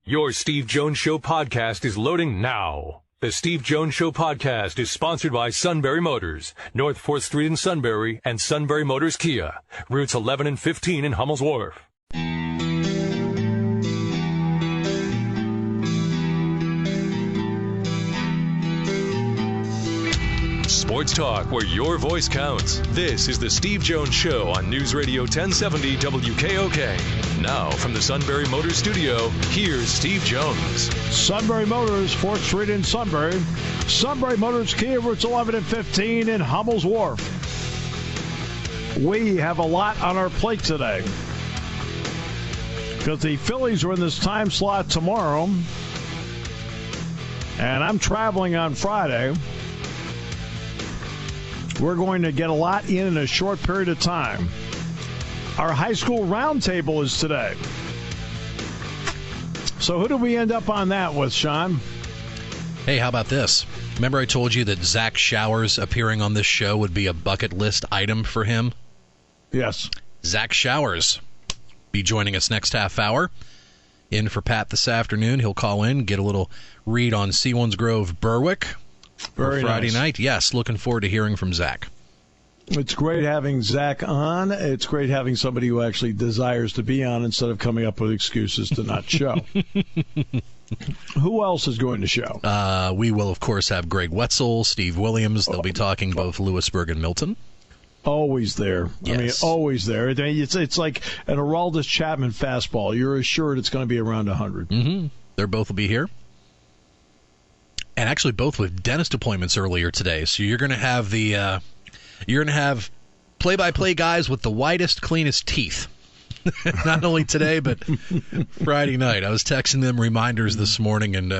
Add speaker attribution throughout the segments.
Speaker 1: Your Steve Jones Show podcast is loading now. The Steve Jones Show podcast is sponsored by Sunbury Motors, North 4th Street in Sunbury, and Sunbury Motors Kia, routes 11 and 15 in Hummel's Wharf. Sports talk where your voice counts. This is the Steve Jones Show on News Radio 1070 WKOK. Now from the Sunbury Motors studio, here's Steve Jones.
Speaker 2: Sunbury Motors, 4th Street in Sunbury. Sunbury Motors Kia, routes 11 and 15 in Hummel's Wharf. We have a lot on our plate today because the Phillies are in this time slot tomorrow, and I'm traveling on Friday. We're going to get a lot in a short period of time. Our high school roundtable is today. So who do we end up on that with, Sean?
Speaker 3: Hey, how about this? Remember I told you that Zach Showers appearing on this show would be a bucket list item for him?
Speaker 2: Yes. Zach
Speaker 3: Showers be joining us next half hour. In for Pat this afternoon. He'll call in, get a little read on Selinsgrove Berwick.
Speaker 2: Very
Speaker 3: Friday
Speaker 2: nice.
Speaker 3: night. Yes, looking forward to hearing from Zach.
Speaker 2: It's great having Zach on. It's great having somebody who actually desires to be on instead of coming up with excuses to not show. Who else is going to show?
Speaker 3: We will, of course, have Greg Wetzel, Steve Williams. They'll be talking both Lewisburg and Milton.
Speaker 2: Always there.
Speaker 3: Yes.
Speaker 2: I mean, always there. It's like an Aroldis Chapman fastball. You're assured it's going to be around 100.
Speaker 3: Mm-hmm. They're both will be here. And actually both with dentist appointments earlier today. So you're going to have play-by-play guys with the whitest, cleanest teeth. Not only today, but Friday night. I was texting them reminders this morning, and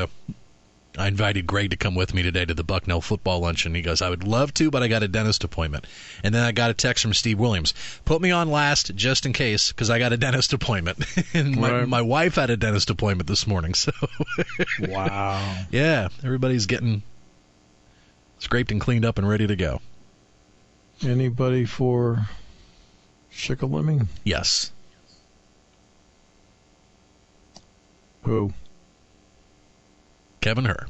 Speaker 3: I invited Greg to come with me today to the Bucknell football luncheon. He goes, I would love to, but I got a dentist appointment. And then I got a text from Steve Williams. Put me on last just in case, because I got a dentist appointment. And my wife had a dentist appointment this morning. So
Speaker 2: wow.
Speaker 3: Yeah, everybody's getting scraped and cleaned up and ready to go.
Speaker 2: Anybody for Shikellamy?
Speaker 3: Yes.
Speaker 2: Who?
Speaker 3: Kevin Herr.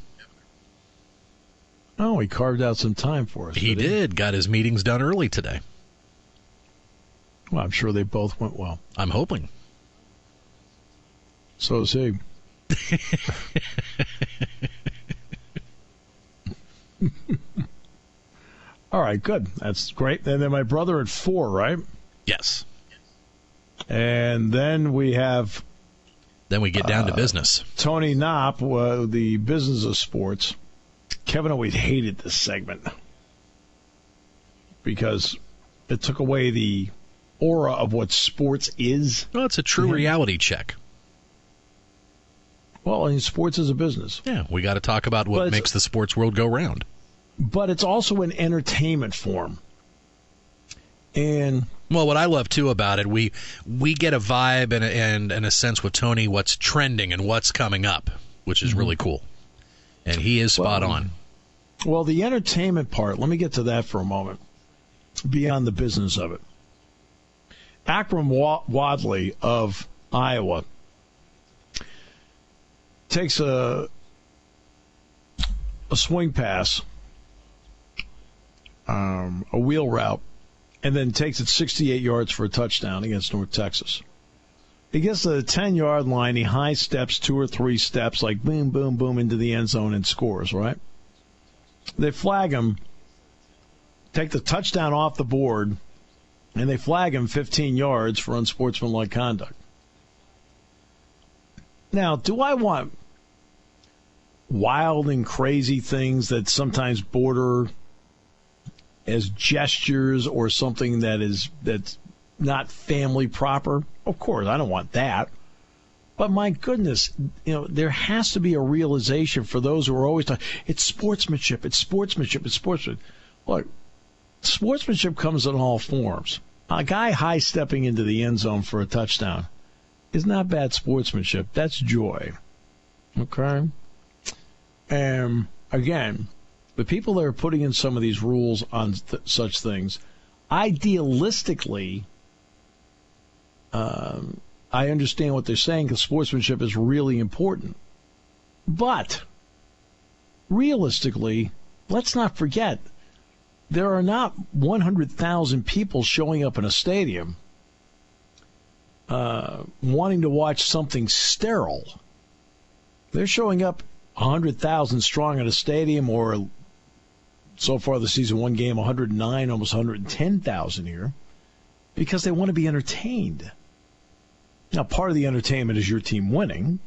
Speaker 2: Oh, he carved out some time for us.
Speaker 3: He did. Got his meetings done early today.
Speaker 2: Well, I'm sure they both went well.
Speaker 3: I'm hoping.
Speaker 2: So is he. All right, good. That's great. And then my brother at 4, right?
Speaker 3: Yes.
Speaker 2: And then we have...
Speaker 3: Then we get down to business.
Speaker 2: Tony Knopp, the business of sports. Kevin always hated this segment because it took away the aura of what sports is.
Speaker 3: Well, it's a true reality check.
Speaker 2: Well, I mean, sports is a business.
Speaker 3: Yeah, we got to talk about what makes the sports world go round.
Speaker 2: But it's also an entertainment form. And
Speaker 3: well, what I love too about it, we get a vibe and a sense with Tony what's trending and what's coming up, which is really cool. And he is spot on.
Speaker 2: Well, the entertainment part, let me get to that for a moment, beyond the business of it. Akram Wadley of Iowa takes a swing pass, a wheel route, and then takes it 68 yards for a touchdown against North Texas. He gets to the 10-yard line. He high steps 2 or 3 steps, like boom, boom, boom, into the end zone and scores, right? They flag him, take the touchdown off the board, and they flag him 15 yards for unsportsmanlike conduct. Now, do I want wild and crazy things that sometimes border as gestures or something that's not family proper? Of course, I don't want that. But my goodness, there has to be a realization for those who are always talking, it's sportsmanship, it's sportsmanship, it's sportsmanship. Look, sportsmanship comes in all forms. A guy high-stepping into the end zone for a touchdown is not bad sportsmanship. That's joy. Okay? And, again, the people that are putting in some of these rules on such things, idealistically, I understand what they're saying because sportsmanship is really important. But realistically, let's not forget, there are not 100,000 people showing up in a stadium wanting to watch something sterile. They're showing up 100,000 strong at a stadium, or so far this season, one game, 109, almost 110,000 here, because they want to be entertained. Now, part of the entertainment is your team winning.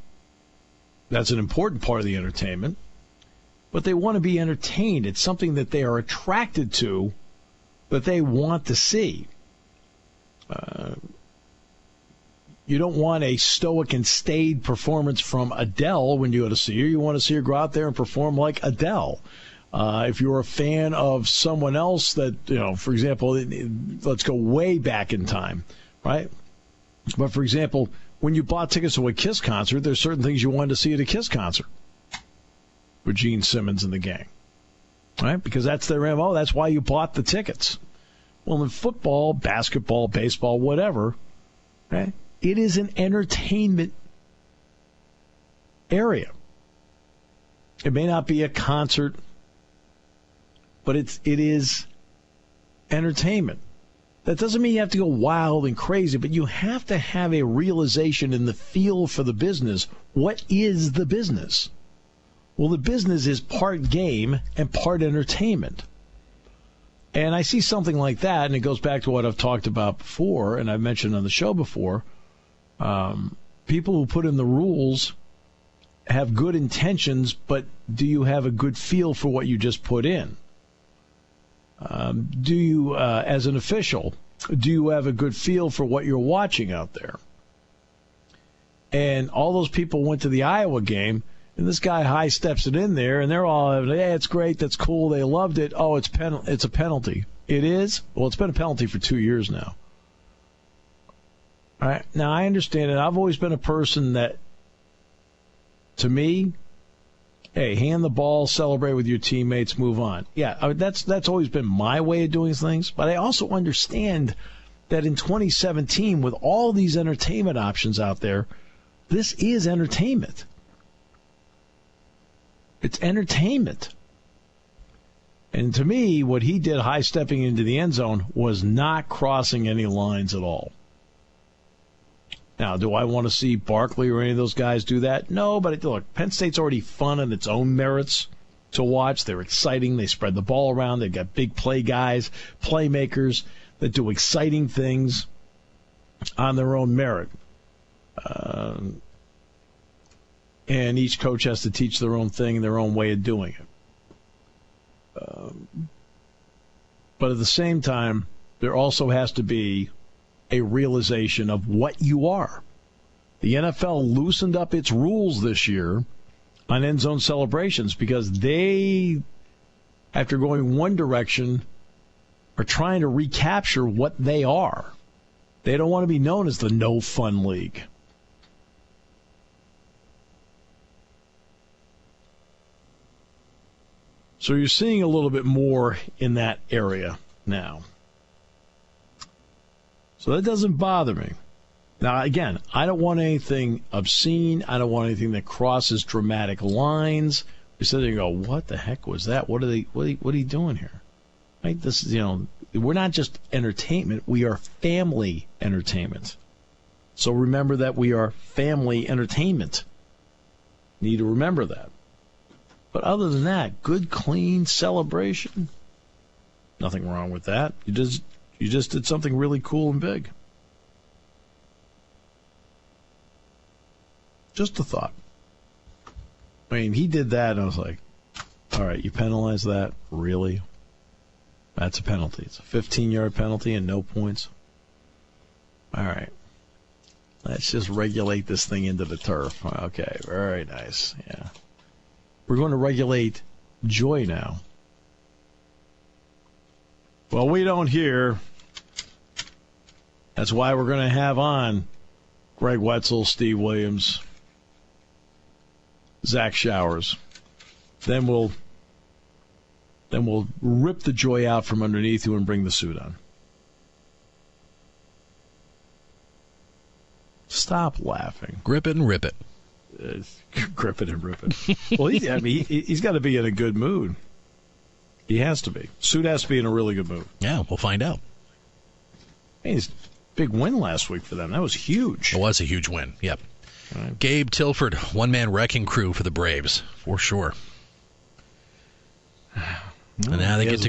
Speaker 2: That's an important part of the entertainment. But they want to be entertained. It's something that they are attracted to, that they want to see. You don't want a stoic and staid performance from Adele when you go to see her. You want to see her go out there and perform like Adele. If you're a fan of someone else that, for example, let's go way back in time, right? But, for example, when you bought tickets to a Kiss concert, there's certain things you wanted to see at a Kiss concert with Gene Simmons and the gang, right? Because that's their MO. That's why you bought the tickets. Well, in football, basketball, baseball, whatever, right? It is an entertainment area. It may not be a concert, but it is entertainment. That doesn't mean you have to go wild and crazy, but you have to have a realization in the feel for the business. What is the business? Well, the business is part game and part entertainment. And I see something like that, and it goes back to what I've talked about before, and I've mentioned on the show before. People who put in the rules have good intentions, but do you have a good feel for what you just put in? Do you, as an official, do you have a good feel for what you're watching out there? And all those people went to the Iowa game, and this guy high steps it in there, and they're all, hey, it's great, that's cool, they loved it. Oh, it's a penalty. It is? Well, it's been a penalty for 2 years now. All right. Now, I understand it. I've always been a person that, to me, hey, hand the ball, celebrate with your teammates, move on. Yeah, that's always been my way of doing things. But I also understand that in 2017, with all these entertainment options out there, this is entertainment. It's entertainment. And to me, what he did high-stepping into the end zone was not crossing any lines at all. Now, do I want to see Barkley or any of those guys do that? No, but look, Penn State's already fun on its own merits to watch. They're exciting. They spread the ball around. They've got big play guys, playmakers that do exciting things on their own merit. And each coach has to teach their own thing and their own way of doing it. But at the same time, there also has to be a realization of what you are. The NFL loosened up its rules this year on end zone celebrations because they, after going one direction, are trying to recapture what they are. They don't want to be known as the no fun league. So you're seeing a little bit more in that area now. So that doesn't bother me. Now, again, I don't want anything obscene. I don't want anything that crosses dramatic lines. You sit there and go, what the heck was that? What are you doing here? Right? This is, we're not just entertainment. We are family entertainment. So remember that we are family entertainment. Need to remember that. But other than that, good, clean celebration. Nothing wrong with that. You just did something really cool and big. Just a thought. I mean, he did that, and I was like, all right, you penalize that? Really? That's a penalty. It's a 15-yard penalty and no points. All right. Let's just regulate this thing into the turf. Okay, very nice. Yeah. We're going to regulate joy now. Well, we don't here. That's why we're going to have on Greg Wetzel, Steve Williams, Zach Showers. Then we'll rip the joy out from underneath you and bring the suit on. Stop. Stop laughing.
Speaker 3: Grip it and rip it.
Speaker 2: Grip it and rip it. Well, he's got to be in a good mood. He has to be. Suit has to be in a really good mood.
Speaker 3: Yeah, we'll find out.
Speaker 2: Hey, it's a big win last week for them. That was huge.
Speaker 3: It was a huge win. Yep.
Speaker 2: Right.
Speaker 3: Gabe Tilford, one-man wrecking crew for the Braves, for sure. And now they get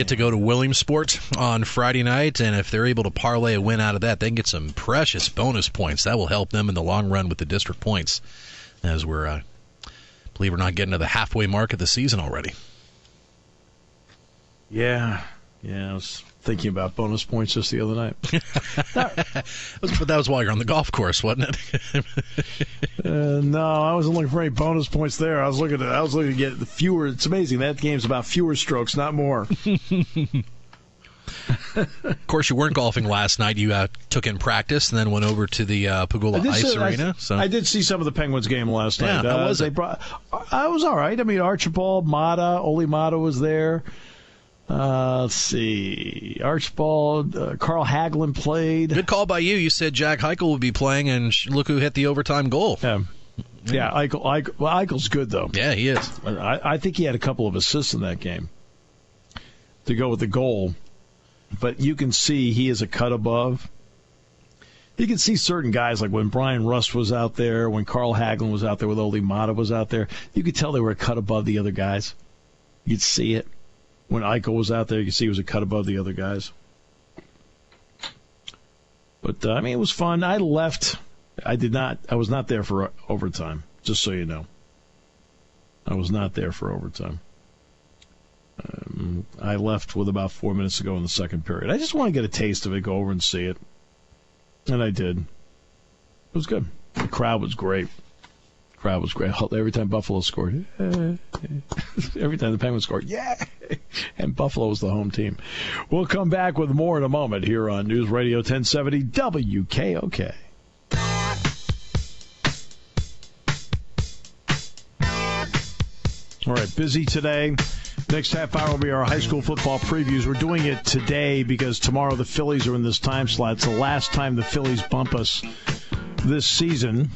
Speaker 3: to go to Williamsport on Friday night, and if they're able to parlay a win out of that, they can get some precious bonus points. That will help them in the long run with the district points, as we're, believe it or not, getting to the halfway mark of the season already.
Speaker 2: Yeah, I was thinking about bonus points just the other night.
Speaker 3: But that was while you're on the golf course, wasn't it?
Speaker 2: No, I wasn't looking for any bonus points there. I was looking to get the fewer. It's amazing that game's about fewer strokes, not more.
Speaker 3: Of course, you weren't golfing last night. You took in practice and then went over to the Pagula Ice Arena.
Speaker 2: I did see some of the Penguins game last night.
Speaker 3: How was it?
Speaker 2: I was all right. I mean, Archibald, Oli Mata was there. Let's see. Archibald, Carl Hagelin played.
Speaker 3: Good call by you. You said Jack Eichel would be playing, and look who hit the overtime goal.
Speaker 2: Yeah, Eichel's good, though.
Speaker 3: Yeah, he is.
Speaker 2: I think he had a couple of assists in that game to go with the goal. But you can see he is a cut above. You can see certain guys, like when Brian Rust was out there, when Carl Hagelin was out there, when Oli Mata was out there, you could tell they were a cut above the other guys. You'd see it. When Eichel was out there, you could see he was a cut above the other guys. But, I mean, it was fun. I left. I was not there for overtime, just so you know. I was not there for overtime. I left with about 4 minutes to go in the second period. I just want to get a taste of it, go over and see it. And I did. It was good. The crowd was great. Every time Buffalo scored, every time the Penguins scored, yeah! And Buffalo was the home team. We'll come back with more in a moment here on News Radio 1070 WKOK. All right, busy today. Next half hour will be our high school football previews. We're doing it today because tomorrow the Phillies are in this time slot. It's the last time the Phillies bump us this season.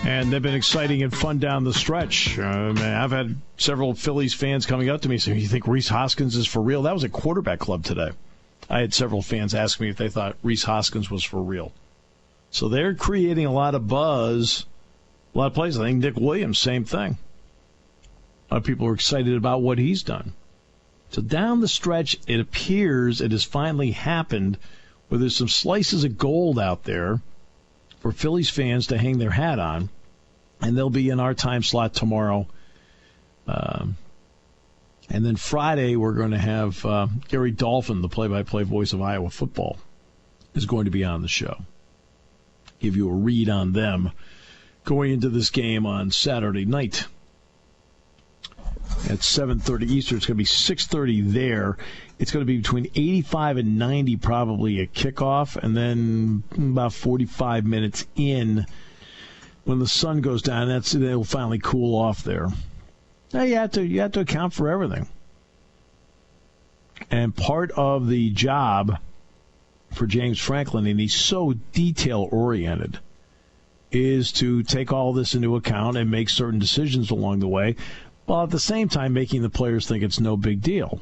Speaker 2: And they've been exciting and fun down the stretch. I've had several Phillies fans coming up to me saying, you think Rhys Hoskins is for real? That was a quarterback club today. I had several fans ask me if they thought Rhys Hoskins was for real. So they're creating a lot of buzz, a lot of places. I think Nick Williams, same thing. A lot of people are excited about what he's done. So down the stretch, it appears it has finally happened where there's some slices of gold out there for Phillies fans to hang their hat on, and they'll be in our time slot tomorrow. And then Friday, we're going to have Gary Dolphin, the play-by-play voice of Iowa football, is going to be on the show. Give you a read on them going into this game on Saturday night. At 7:30 Eastern, it's going to be 6:30 there. It's going to be between 85 and 90 probably at kickoff, and then about 45 minutes in when the sun goes down. It'll finally cool off there. Now you have to account for everything, and part of the job for James Franklin, and he's so detail oriented, is to take all this into account and make certain decisions along the way, while at the same time making the players think it's no big deal.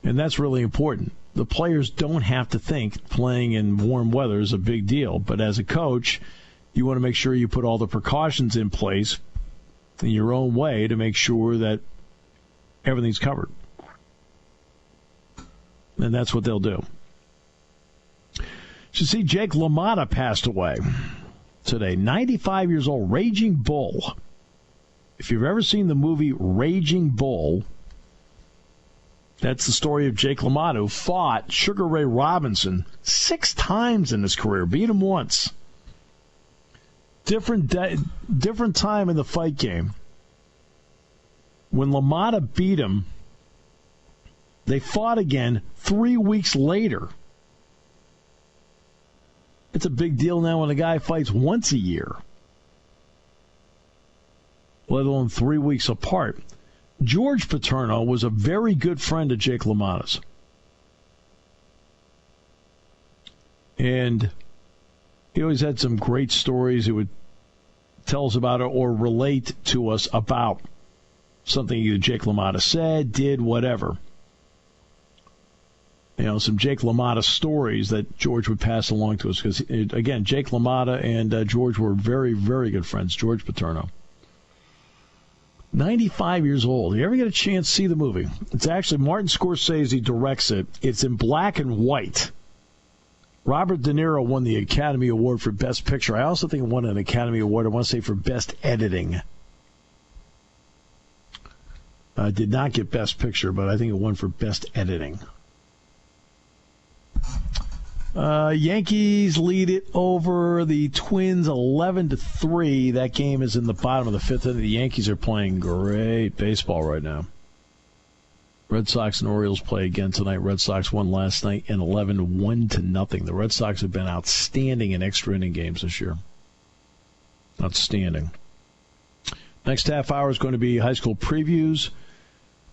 Speaker 2: And that's really important. The players don't have to think playing in warm weather is a big deal. But as a coach, you want to make sure you put all the precautions in place in your own way to make sure that everything's covered. And that's what they'll do. You see, Jake LaMotta passed away today. 95 years old, Raging Bull. If you've ever seen the movie Raging Bull, that's the story of Jake LaMotta, who fought Sugar Ray Robinson 6 times in his career, beat him once. Different time in the fight game. When LaMotta beat him, they fought again 3 weeks later. It's a big deal now when a guy fights once a year, let alone 3 weeks apart. George Paterno was a very good friend of Jake LaMotta's. And He always had some great stories he would tell us about it or relate to us about something either Jake LaMotta said, did, whatever. Some Jake LaMotta stories that George would pass along to us. Because, again, Jake LaMotta and George were very, very good friends. George Paterno. 95 years old. You ever get a chance to see the movie? It's actually Martin Scorsese directs it. It's in black and white. Robert De Niro won the Academy Award for Best Picture. I also think it won an Academy Award, I want to say, for Best Editing. Did not get Best Picture, but I think it won for Best Editing. Yankees lead it over the Twins 11-3. That game is in the bottom of the fifth inning. The Yankees are playing great baseball right now. Red Sox and Orioles play again tonight. Red Sox won last night in 1-0. The Red Sox have been outstanding in extra inning games this year. Outstanding. Next half hour is going to be high school previews.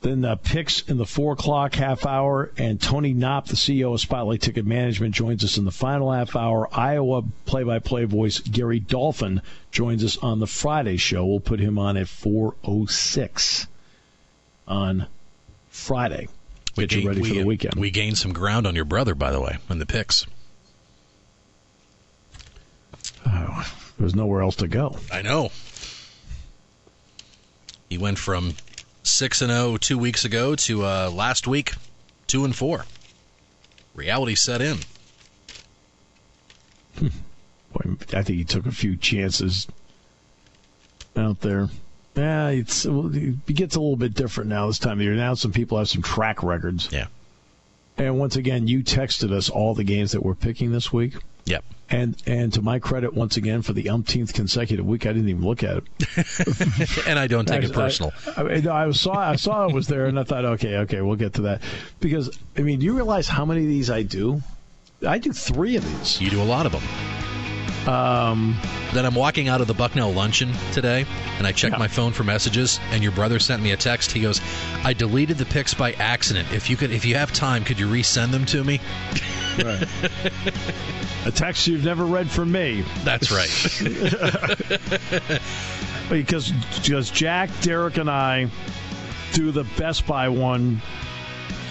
Speaker 2: Then picks in the 4 o'clock half hour, and Tony Knopp, the CEO of Spotlight Ticket Management, joins us in the final half hour. Iowa play-by-play voice Gary Dolphin joins us on the Friday show. We'll put him on at 4:06 on Friday. Get you ready for the weekend.
Speaker 3: We gained some ground on your brother, by the way, in the picks.
Speaker 2: Oh, there's nowhere else to go.
Speaker 3: I know. He went from 6-0 2 weeks ago to last week 2-4. Reality set in.
Speaker 2: Boy, I think he took a few chances out there. Yeah, it gets a little bit different now this time of year. Now some people have some track records.
Speaker 3: Yeah.
Speaker 2: And once again, you texted us all the games that we're picking this week.
Speaker 3: Yep.
Speaker 2: And to my credit, once again, for the umpteenth consecutive week, I didn't even look at it.
Speaker 3: And I don't take it personal.
Speaker 2: I saw it was there, and I thought, okay, we'll get to that. Because, do you realize how many of these I do? I do 3 of these.
Speaker 3: You do a lot of them. Then I'm walking out of the Bucknell luncheon today, and I check my phone for messages, and your brother sent me a text. He goes, I deleted the picks by accident. If you have time, could you resend them to me?
Speaker 2: Right. A text you've never read from me.
Speaker 3: That's right.
Speaker 2: Because Jack, Derek, and I do the Best Buy one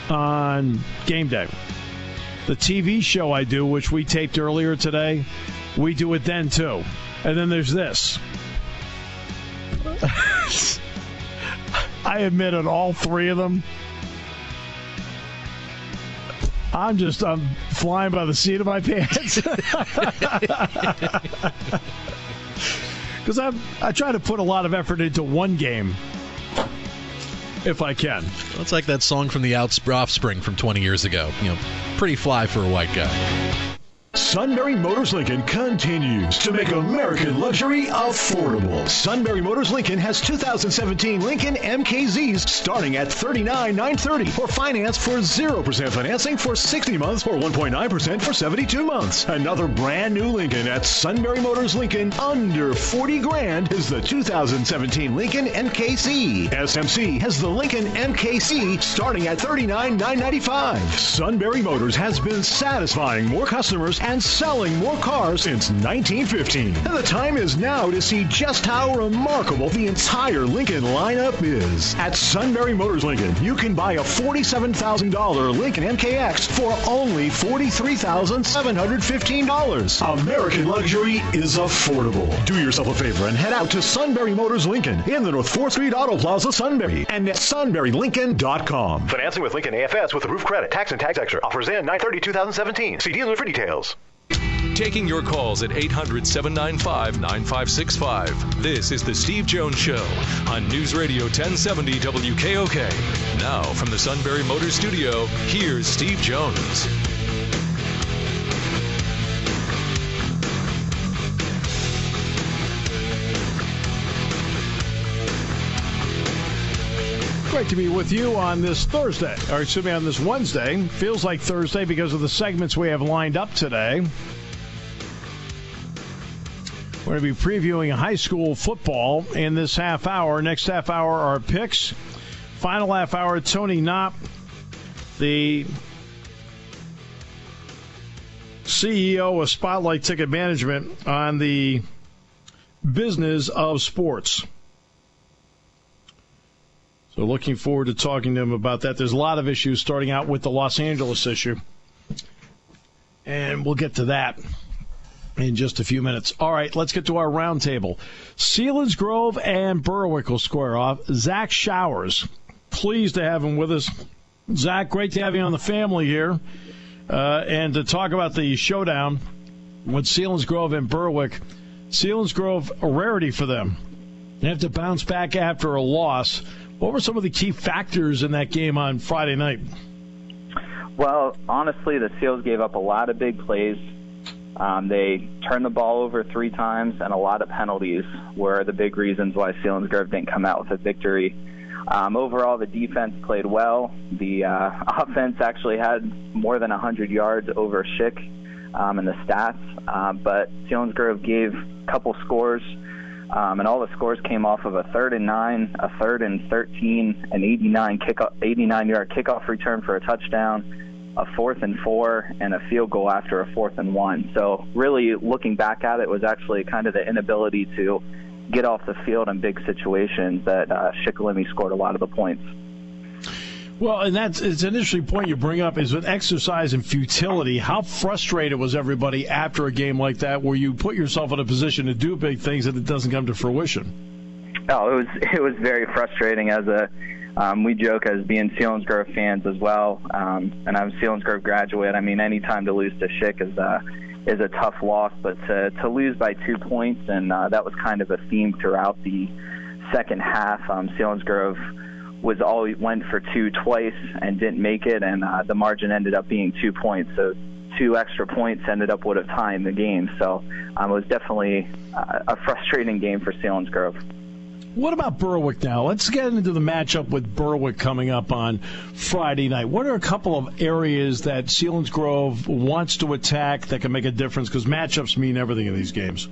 Speaker 2: on game day. The TV show I do, which we taped earlier today, we do it then too. And then there's this. I admit on all 3 of them, I'm flying by the seat of my pants. Because I try to put a lot of effort into one game, if I can.
Speaker 3: Well, it's like that song from the Offspring from 20 years ago. Pretty fly for a white guy.
Speaker 4: Sunbury Motors Lincoln continues to make American luxury affordable. Sunbury Motors Lincoln has 2017 Lincoln MKZs starting at $39,930 or finance for 0% financing for 60 months or 1.9% for 72 months. Another brand new Lincoln at Sunbury Motors Lincoln under $40,000 is the 2017 Lincoln MKC. SMC has the Lincoln MKC starting at $39,995. Sunbury Motors has been satisfying more customers and selling more cars since 1915. And the time is now to see just how remarkable the entire Lincoln lineup is. At Sunbury Motors Lincoln, you can buy a $47,000 Lincoln MKX for only $43,715. American luxury is affordable. Do yourself a favor and head out to Sunbury Motors Lincoln in the North 4th Street Auto Plaza, Sunbury, and at sunburylincoln.com. Financing with Lincoln AFS with roof credit. Tax and tax extra. Offers in 9/30/2017. See dealer for details.
Speaker 1: Taking your calls at 800-795-9565. This is the Steve Jones Show on News Radio 1070 WKOK. Now from the Sunbury Motors Studio, here's Steve Jones.
Speaker 2: Great to be with you on this Thursday, or excuse me, on this Wednesday. Feels like Thursday because of the segments we have lined up today. We're going to be previewing high school football in this half hour. Next half hour, our picks. Final half hour, Tony Knopp, the CEO of Spotlight Ticket Management on the business of sports. So looking forward to talking to him about that. There's a lot of issues, starting out with the Los Angeles issue. And we'll get to that in just a few minutes. All right, let's get to our roundtable. Selinsgrove and Berwick will square off. Zach Showers, pleased to have him with us. Zach, great to have you on the family here. And to talk about the showdown with Selinsgrove and Berwick. Selinsgrove, a rarity for them. They have to bounce back after a loss. What were some of the key factors in that game on Friday night?
Speaker 5: Well, honestly, the Seals gave up a lot of big plays. They turned the ball over 3 times, and a lot of penalties were the big reasons why Selinsgrove didn't come out with a victory. Overall, the defense played well. The offense actually had more than 100 yards over Schick in the stats, but Selinsgrove gave a couple scores, and all the scores came off of a 3rd and 9, a 3rd and 13, an 89-yard kickoff return for a touchdown, a 4th and 4, and a field goal after a 4th and 1. So really, looking back at it, was actually kind of the inability to get off the field in big situations that Shikellamy scored a lot of the points.
Speaker 2: Well, and it's an interesting point you bring up, is with exercise and futility. How frustrated was everybody after a game like that, where you put yourself in a position to do big things and it doesn't come to fruition?
Speaker 5: Oh, it was very frustrating. We joke as being Selinsgrove fans as well, and I'm a Selinsgrove graduate. I mean, any time to lose to Schick is a tough loss, but to lose by 2 points, and that was kind of a theme throughout the second half. Selinsgrove went for 2 twice and didn't make it, and the margin ended up being 2 points. So 2 extra points would have tied the game. So it was definitely a frustrating game for Selinsgrove.
Speaker 2: What about Berwick now? Let's get into the matchup with Berwick coming up on Friday night. What are a couple of areas that Selinsgrove wants to attack that can make a difference? Because matchups mean everything in these games.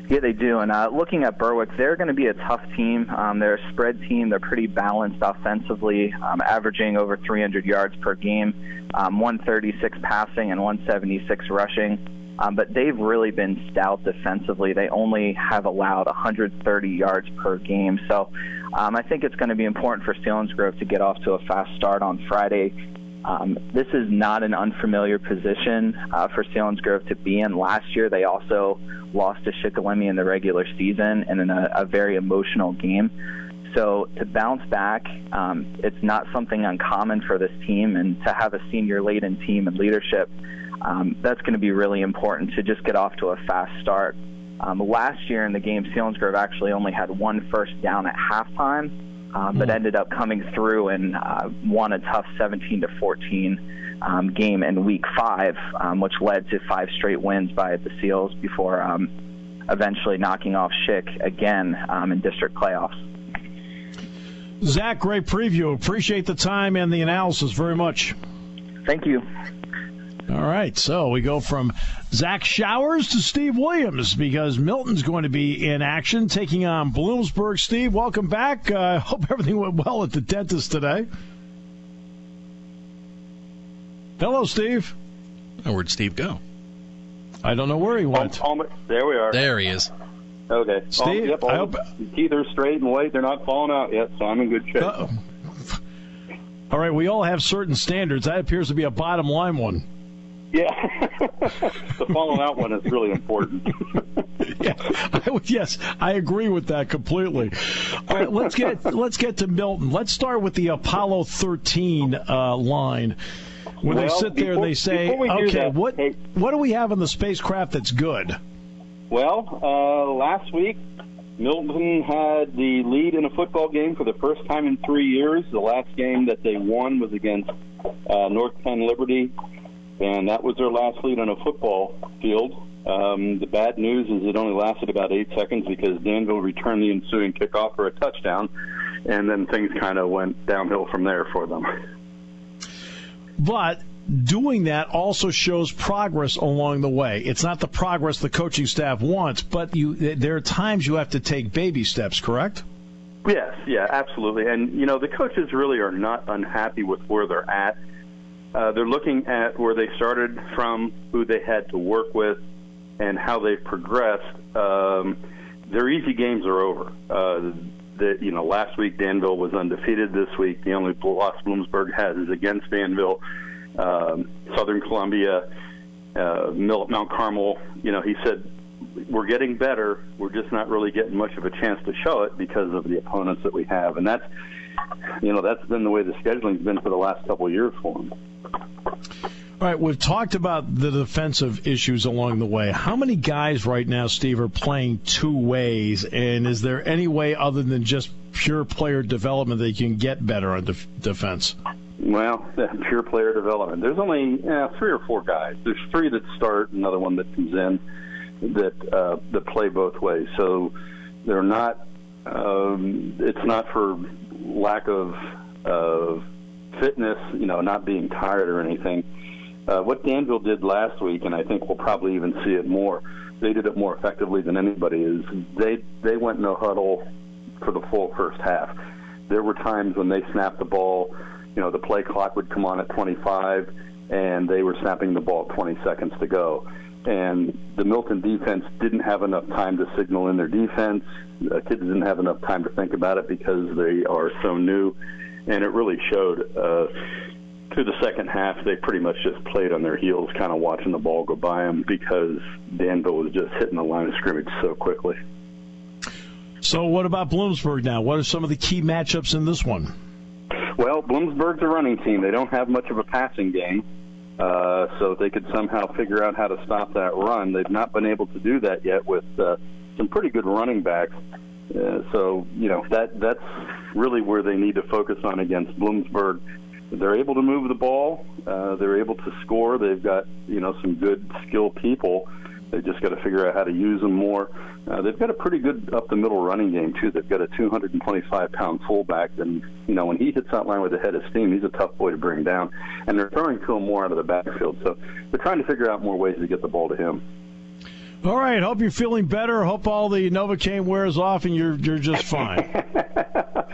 Speaker 5: Yeah, they do. And looking at Berwick, they're going to be a tough team. They're a spread team. They're pretty balanced offensively, averaging over 300 yards per game, 136 passing and 176 rushing. But they've really been stout defensively. They only have allowed 130 yards per game. So I think it's going to be important for Selinsgrove to get off to a fast start on Friday. This is not an unfamiliar position for Selinsgrove to be in. Last year, they also lost to Shikellamy in the regular season and in a very emotional game. So to bounce back, it's not something uncommon for this team, and to have a senior-laden team and leadership, that's going to be really important to just get off to a fast start. Last year in the game, Selinsgrove actually only had 1 first down at halftime, but ended up coming through and won a tough 17-14 game in Week 5, which led to 5 straight wins by the Seals before eventually knocking off Schick again in district playoffs.
Speaker 2: Zach, great preview. Appreciate the time and the analysis very much.
Speaker 5: Thank you.
Speaker 2: All right, so we go from Zach Showers to Steve Williams because Milton's going to be in action taking on Bloomsburg. Steve, welcome back. Hope everything went well at the dentist today. Hello, Steve.
Speaker 3: Where'd Steve go?
Speaker 2: I don't know where he went.
Speaker 6: There we are.
Speaker 3: There he is.
Speaker 6: Okay.
Speaker 2: Steve,
Speaker 6: yep,
Speaker 2: I hope...
Speaker 6: the teeth are straight and white. They're not falling out yet, so I'm in good shape.
Speaker 2: All right, we all have certain standards. That appears to be a bottom line one.
Speaker 6: Yeah. The falling out one is really important.
Speaker 2: Yes, I agree with that completely. All right, let's get to Milton. Let's start with the Apollo 13 line. When they sit there and they say, okay, what do we have on the spacecraft that's good?
Speaker 6: Well, last week, Milton had the lead in a football game for the first time in 3 years. The last game that they won was against North Penn Liberty, and that was their last lead on a football field. The bad news is it only lasted about 8 seconds because Danville returned the ensuing kickoff for a touchdown, and then things kind of went downhill from there for them.
Speaker 2: But doing that also shows progress along the way. It's not the progress the coaching staff wants, but there are times you have to take baby steps, correct?
Speaker 6: Yes, yeah, absolutely. And, the coaches really are not unhappy with where they're at. they're looking at where they started from, who they had to work with, and how they've progressed. Their easy games are over. Last week Danville was undefeated. This week the only loss Bloomsburg has is against Danville. Southern Columbia, Mount Carmel. He said, we're getting better. We're just not really getting much of a chance to show it because of the opponents that we have. And that's been the way the scheduling's been for the last couple of years for them.
Speaker 2: All right, we've talked about the defensive issues along the way. How many guys right now, Steve, are playing two ways? And is there any way other than just pure player development that you can get better on defense?
Speaker 6: Well, pure player development. There's only 3 or 4 guys. There's 3 that start, another one that comes in that play both ways. So they're not. It's not for lack of fitness, not being tired or anything. What Danville did last week, and I think we'll probably even see it more, they did it more effectively than anybody, is they went no huddle for the full first half. There were times when they snapped the ball, the play clock would come on at 25, and they were snapping the ball 20 seconds to go. And the Milton defense didn't have enough time to signal in their defense. The kids didn't have enough time to think about it because they are so new, and it really showed. Through the second half, they pretty much just played on their heels, kind of watching the ball go by them because Danville was just hitting the line of scrimmage so quickly.
Speaker 2: So what about Bloomsburg now? What are some of the key matchups in this one?
Speaker 6: Well, Bloomsburg's a running team. They don't have much of a passing game, so if they could somehow figure out how to stop that run. They've not been able to do that yet with some pretty good running backs. So that's really where they need to focus on against Bloomsburg. They're able to move the ball. They're able to score. They've got, some good, skilled people. They've just got to figure out how to use them more. They've got a pretty good up-the-middle running game, too. They've got a 225-pound fullback, and, when he hits that line with a head of steam, he's a tough boy to bring down. And they're throwing to him more out of the backfield. So they're trying to figure out more ways to get the ball to him.
Speaker 2: All right. Hope you're feeling better. Hope all the Novocaine wears off and you're just fine.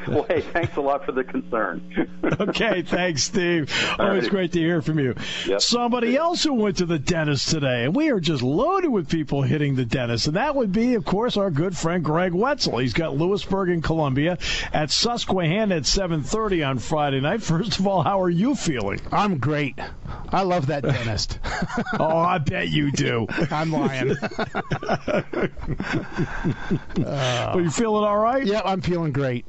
Speaker 6: Well, hey, thanks a lot for the concern.
Speaker 2: Okay, thanks, Steve. Always great to hear from you.
Speaker 6: Yep.
Speaker 2: Somebody else who went to the dentist today, and we are just loaded with people hitting the dentist, and that would be, of course, our good friend Greg Wetzel. He's got Lewisburg and Columbia at Susquehanna at 7:30 on Friday night. First of all, how are you feeling?
Speaker 7: I'm great. I love that dentist.
Speaker 2: Oh, I bet you do.
Speaker 7: I'm lying.
Speaker 2: But you feeling all right?
Speaker 7: Yeah, I'm feeling great.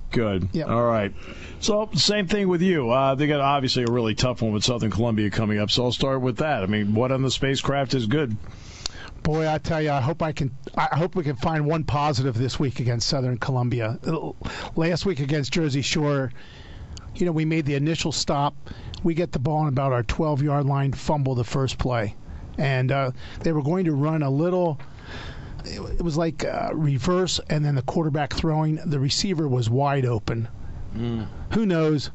Speaker 2: Good.
Speaker 7: Yep.
Speaker 2: All right. So, same thing with you. They got obviously a really tough one with Southern Columbia coming up, so I'll start with that. I mean, what on the spacecraft is good?
Speaker 7: Boy, I tell you, I hope we can find one positive this week against Southern Columbia. Last week against Jersey Shore, we made the initial stop. We get the ball on about our 12-yard line, fumble the first play. And they were going to run a little, it was like reverse, and then the quarterback throwing. The receiver was wide open. Who knows?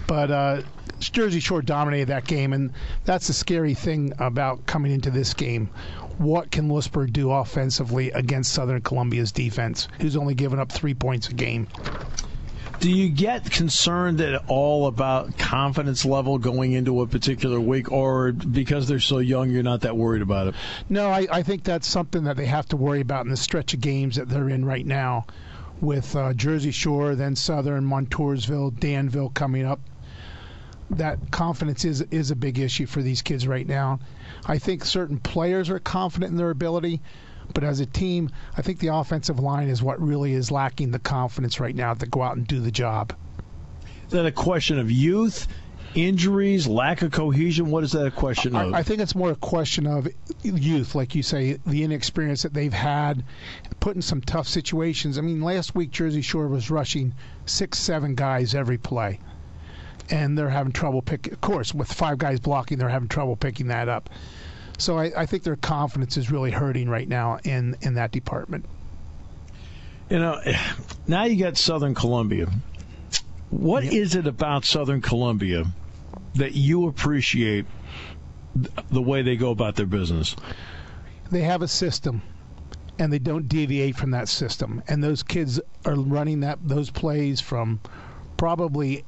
Speaker 7: But Jersey Shore dominated that game, and that's the scary thing about coming into this game. What can Lewisburg do offensively against Southern Columbia's defense, who's only given up 3 points a game?
Speaker 2: Do you get concerned at all about confidence level going into a particular week, or because they're so young, you're not that worried about it?
Speaker 7: No, I think that's something that they have to worry about in the stretch of games that they're in right now with Jersey Shore, then Southern, Montoursville, Danville coming up. That confidence is a big issue for these kids right now. I think certain players are confident in their ability, but as a team, I think the offensive line is what really is lacking the confidence right now to go out and do the job.
Speaker 2: Is that a question of youth, injuries, lack of cohesion? What is that a question of?
Speaker 7: I think it's more a question of youth, like you say, the inexperience that they've had, put in some tough situations. I mean, last week Jersey Shore was rushing 6-7 guys every play, and they're having trouble picking. Of course, with 5 guys blocking, they're having trouble picking that up. So I think their confidence is really hurting right now in that department.
Speaker 2: Now you got Southern Columbia. What is it about Southern Columbia that you appreciate the way they go about their business?
Speaker 7: They have a system, and they don't deviate from that system. And those kids are running those plays from probably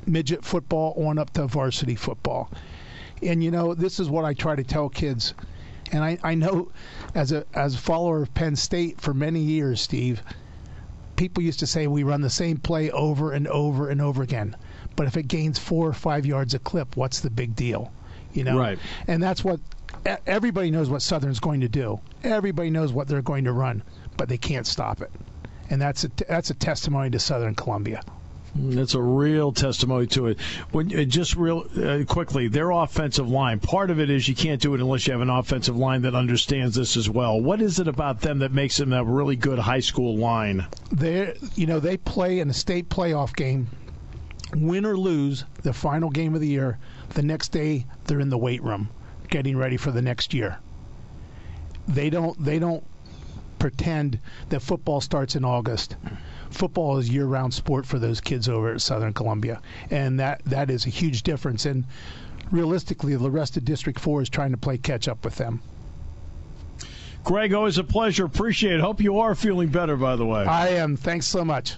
Speaker 7: midget football on up to varsity football. And, this is what I try to tell kids. And I know as a follower of Penn State for many years, Steve, people used to say we run the same play over and over and over again. But if it gains 4 or 5 yards a clip, what's the big deal?
Speaker 2: Right.
Speaker 7: And that's what everybody knows what Southern's going to do. Everybody knows what they're going to run, but they can't stop it. And that's a testimony to Southern Columbia.
Speaker 2: That's a real testimony to it. Just real quickly, their offensive line, part of it is you can't do it unless you have an offensive line that understands this as well. What is it about them that makes them a really good high school line?
Speaker 7: They play in a state playoff game, win or lose, the final game of the year. The next day, they're in the weight room getting ready for the next year. They don't pretend that football starts in August. Football is year-round sport for those kids over at Southern Columbia, and that is a huge difference. And realistically, the rest of District 4 is trying to play catch-up with them.
Speaker 2: Greg, always a pleasure. Appreciate it. Hope you are feeling better, by the way.
Speaker 7: I am. Thanks so much.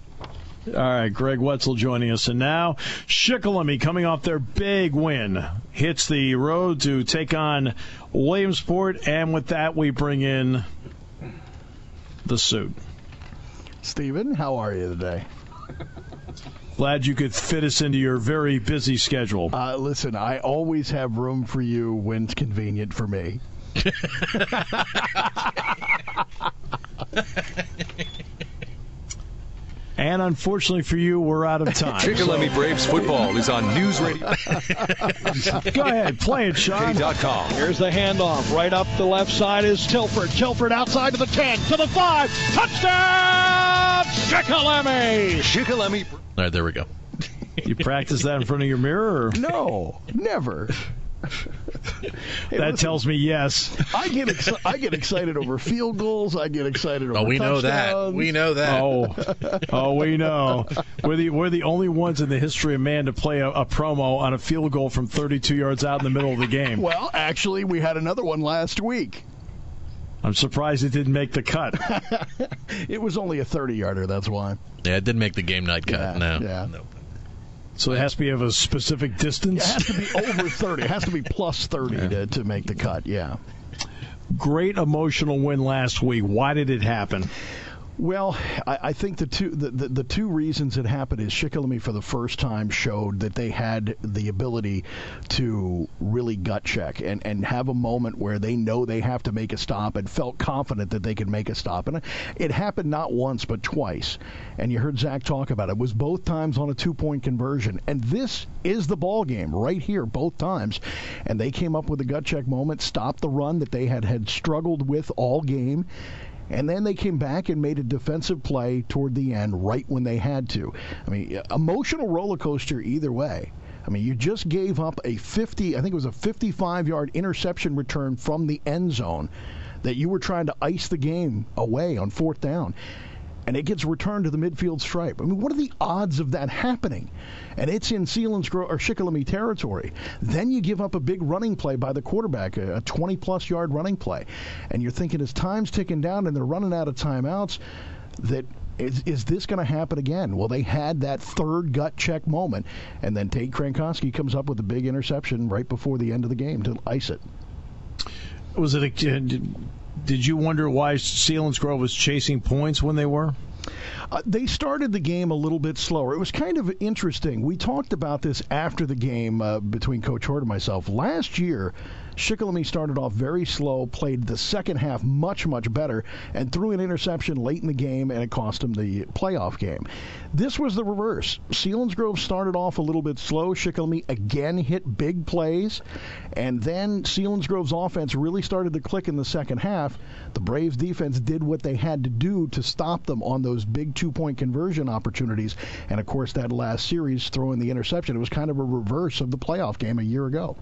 Speaker 2: All right, Greg Wetzel joining us. And now, Shikellamy, coming off their big win, hits the road to take on Williamsport. And with that, we bring in the suit.
Speaker 8: Steven, how are you today?
Speaker 2: Glad you could fit us into your very busy schedule.
Speaker 8: Listen, I always have room for you when it's convenient for me.
Speaker 2: And unfortunately for you, we're out of time.
Speaker 1: Shikellamy Braves football is on News Radio.
Speaker 2: Go ahead, play it, Sean.
Speaker 1: K.com.
Speaker 9: Here's the handoff. Right up the left side is Tilford. Tilford outside to the 10, to the 5. Touchdown, Shikellamy!
Speaker 1: Shikellamy.
Speaker 3: All right, there we go.
Speaker 2: You practice that in front of your mirror? Or?
Speaker 8: No, never. Hey,
Speaker 2: that tells me yes.
Speaker 8: I get excited over field goals. I get excited over
Speaker 3: we know
Speaker 8: touchdowns.
Speaker 3: that. We know that.
Speaker 2: We know. We're the only ones in the history of man to play a promo on a field goal from 32 yards out in the middle of the game.
Speaker 8: Well, actually, we had another one last week.
Speaker 2: I'm surprised it didn't make the cut.
Speaker 8: It was only a 30-yarder, that's why.
Speaker 3: Yeah, it didn't make the game night cut.
Speaker 8: Yeah.
Speaker 3: No.
Speaker 2: So it has to be of a specific distance?
Speaker 8: It has to be over 30. It has to be plus 30 to make the cut, yeah.
Speaker 2: Great emotional win last week. Why did it happen?
Speaker 8: Well, I think the two reasons it happened is Shikellamy for the first time showed that they had the ability to really gut check and have a moment where they know they have to make a stop and felt confident that they could make a stop. And it happened not once but twice. And you heard Zach talk about it. It was both times on a 2-point conversion. And this is the ball game right here, both times. And they came up with a gut check moment, stopped the run that they had struggled with all game. And then they came back and made a defensive play toward the end right when they had to. I mean, emotional roller coaster either way. I mean, you just gave up I think it was a 55-yard interception return from the end zone that you were trying to ice the game away on 4th down. And it gets returned to the midfield stripe. I mean, what are the odds of that happening? And it's in Selinsgrove or Shikellamy territory. Then you give up a big running play by the quarterback, a 20-plus yard running play. And you're thinking as time's ticking down and they're running out of timeouts, that is this going to happen again? Well, they had that third gut check moment. And then Tate Krankowski comes up with a big interception right before the end of the game to ice it.
Speaker 2: Was it Did you wonder why Selinsgrove was chasing points when they were?
Speaker 8: They started the game a little bit slower. It was kind of interesting. We talked about this after the game between Coach Hort and myself. Last year, Shikellamy started off very slow, played the second half much, much better, and threw an interception late in the game, and it cost him the playoff game. This was the reverse. Selinsgrove started off a little bit slow. Shikellamy again hit big plays, and then Selinsgrove's offense really started to click in the second half. The Braves defense did what they had to do to stop them on those big 2-point conversion opportunities, and of course that last series throwing the interception, it was kind of a reverse of the playoff game a year ago.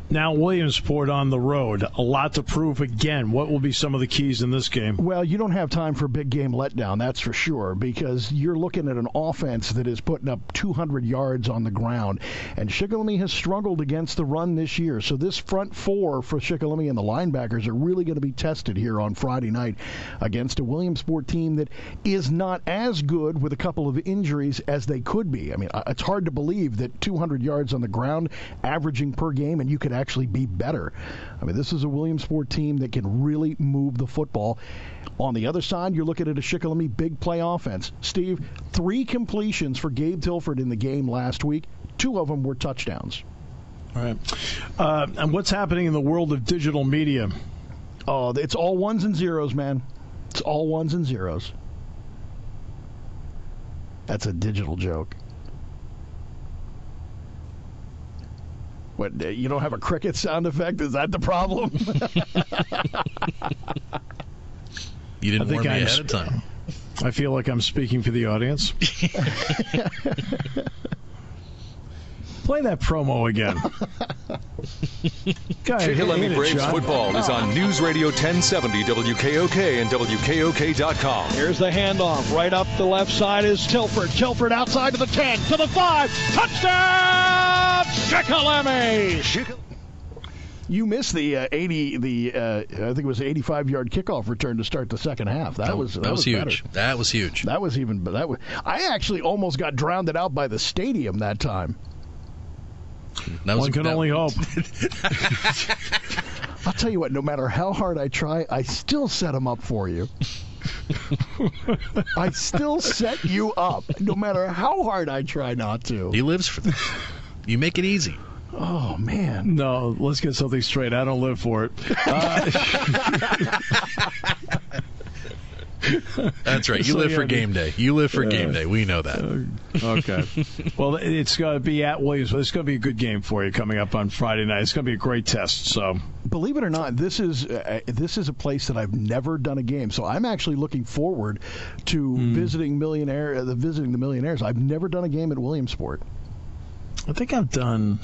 Speaker 2: Now Williamsport on the road. A lot to prove again. What will be some of the keys in this game?
Speaker 8: Well, you don't have time for big game letdown, that's for sure, because you're looking at an offense that is putting up 200 yards on the ground. And Shikellamy has struggled against the run this year. So this front four for Shikellamy and the linebackers are really going to be tested here on Friday night against a Williamsport team that is not as good with a couple of injuries as they could be. I mean, it's hard to believe that 200 yards on the ground, averaging per game, and you could actually be better. I mean, this is a Williamsport team that can really move the football. On the other side, you're looking at a Shikellamy big play offense. Steve, 3 completions for Gabe Tilford in the game last week. 2 of them were touchdowns.
Speaker 2: All right. And what's happening in the world of digital media?
Speaker 8: Oh, it's all ones and zeros, man. It's all ones and zeros. That's a digital joke. What, you don't have a cricket sound effect? Is that the problem?
Speaker 3: You didn't warn me ahead of time.
Speaker 2: I feel like I'm speaking for the audience. Play that promo again.
Speaker 1: Shikellamy Braves football is on News Radio 1070 WKOK and WKOK.com.
Speaker 9: Here's the handoff. Right up the left side is Tilford. Tilford outside to the 10, to the 5. Touchdown! Shikellamy!
Speaker 8: You missed the I think it was 85-yard kickoff return to start the second half. That was
Speaker 3: huge.
Speaker 8: Better.
Speaker 3: That was huge.
Speaker 8: I actually almost got drowned out by the stadium that time.
Speaker 2: One can only hope.
Speaker 8: I'll tell you what, no matter how hard I try, I still set them up for you. I still set you up, no matter how hard I try not to.
Speaker 3: He lives for this. You make it easy.
Speaker 8: Oh, man.
Speaker 2: No, let's get something straight. I don't live for it.
Speaker 3: That's right. You live for game day. You live for game day. We know that.
Speaker 2: Okay. Well, it's going to be at Williams. It's going to be a good game for you coming up on Friday night. It's going to be a great test. So,
Speaker 8: believe it or not, this is a place that I've never done a game. So I'm actually looking forward to visiting the Millionaires. I've never done a game at Williamsport.
Speaker 2: I think I've done.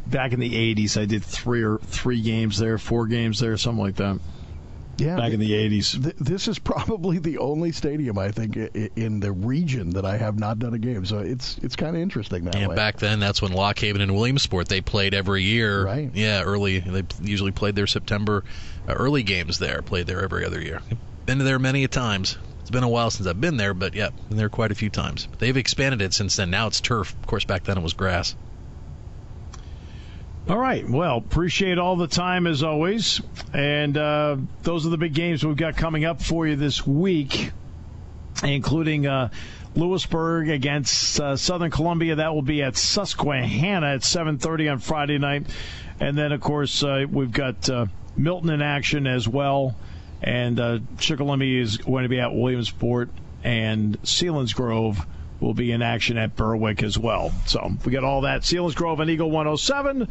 Speaker 2: Back in the 80s, I did 3 games there, 4 games there, something like that.
Speaker 8: Yeah,
Speaker 2: back in the 80s.
Speaker 8: This is probably the only stadium, I think, in the region that I have not done a game. So it's kind of interesting that way.
Speaker 3: And back then, that's when Lockhaven and Williamsport, they played every year.
Speaker 8: Right.
Speaker 3: Yeah, early. They usually played their September early games there, played there every other year. Been there many a times. It's been a while since I've been there, but yeah, been there quite a few times. They've expanded it since then. Now it's turf. Of course, back then it was grass.
Speaker 2: All right. Well, appreciate all the time as always. And those are the big games we've got coming up for you this week, including Lewisburg against Southern Columbia. That will be at Susquehanna at 7:30 on Friday night. And then, of course, we've got Milton in action as well. And Shikellamy is going to be at Williamsport. And Selinsgrove will be in action at Berwick as well. So we got all that. Selinsgrove on Eagle 107.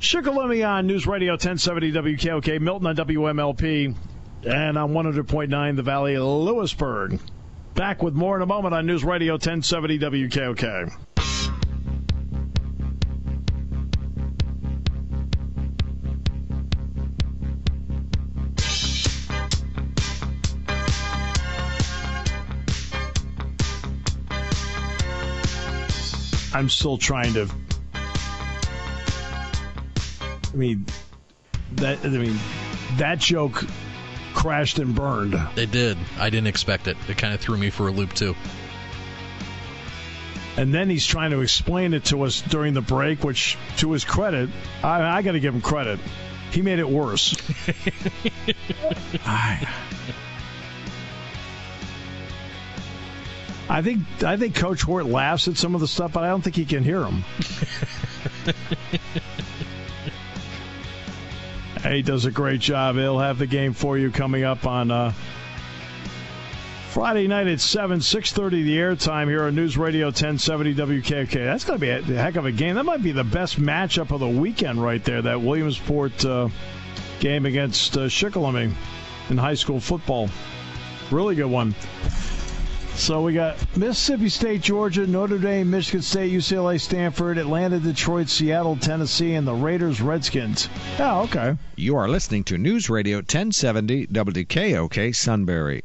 Speaker 2: Shikellamy on News Radio 1070 WKOK. Milton on WMLP. And on 100.9 The Valley, Lewisburg. Back with more in a moment on News Radio 1070 WKOK. I'm still trying to. That joke crashed and burned.
Speaker 3: It did. I didn't expect it. It kind of threw me for a loop too.
Speaker 2: And then he's trying to explain it to us during the break, which, to his credit, I got to give him credit. He made it worse. I think Coach Hort laughs at some of the stuff, but I don't think he can hear him. He does a great job. He'll have the game for you coming up on Friday night at 6:30 the airtime here on News Radio 1070 WKOK. That's going to be a heck of a game. That might be the best matchup of the weekend right there, that Williamsport game against Shikellamy in high school football. Really good one. So we got Mississippi State, Georgia, Notre Dame, Michigan State, UCLA, Stanford, Atlanta, Detroit, Seattle, Tennessee, and the Raiders, Redskins. Oh, okay.
Speaker 10: You are listening to News Radio 1070 WKOK Sunbury.